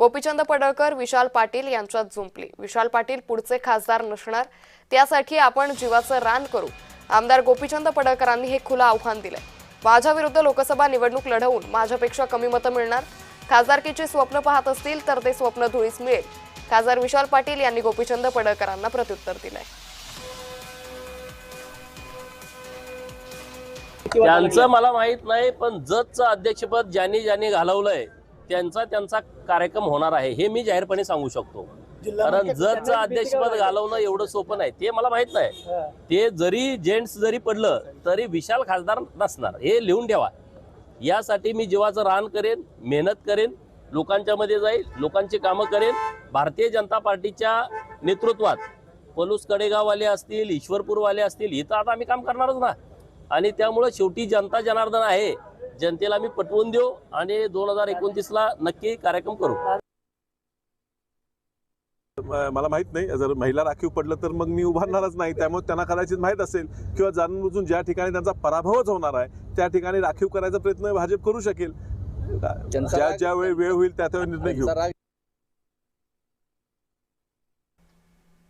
गोपीचंद पडळकर विशाल पाटील यांच्यात जुंपली। विशाल पाटील पुढचे खासदार नसणार, त्यासाठी आपण जीवाचं रान करू। आमदार गोपीचंद पडळकरांनी हे खुलं आव्हान दिले। माझ्याविरुद्ध लोकसभा निवडणूक लढवून माझ्यापेक्षा कमी मतं मिळणार, खासदारकीचे स्वप्न पाहत असतील तर ते स्वप्न धुळीस मिळेल। खासदार विशाल पाटील यांनी गोपीचंद पडळकरांना प्रत्युत्तर दिलंय। त्यांचं मला माहित नाही, पण जतचं अध्यक्षपद ज्यांनी घालवलंय त्यांचा कार्यक्रम होणार आहे हे मी जाहीरपणे सांगू शकतो। कारण जतचं अध्यक्षपद घालवणं एवढं सोपं नाही, ते मला माहित नाही। ते जरी जेंट्स जरी पडलं तरी विशाल खासदार नसणार हे लिहून ठेवा। यासाठी मी जीवाचं रान करेन, मेहनत करेन, लोकांच्या मध्ये जाईल, लोकांची कामं करेन। भारतीय जनता पार्टीच्या नेतृत्वात पलूस कडेगाववाले असतील, ईश्वरपूरवाले असतील, इथं आता आम्ही काम करणारच ना। आणि त्यामुळे शेवटी जनता जनार्दन आहे, जनतेला मी पटवून देऊ आणि 2029ला नक्की कार्यक्रम करू। मला माहित नाही, जर महिला राखीव पडलं तर मग मी उभारणारच नाही। त्यामुळे त्यांना कदाचित माहित असेल किंवा जाणून बुजून ज्या ठिकाणी त्यांचा पराभवच होणार आहे त्या ठिकाणी राखीव करायचा प्रयत्न भाजप करू शकेल। ज्या वेळ होईल त्या निर्णय घेऊ।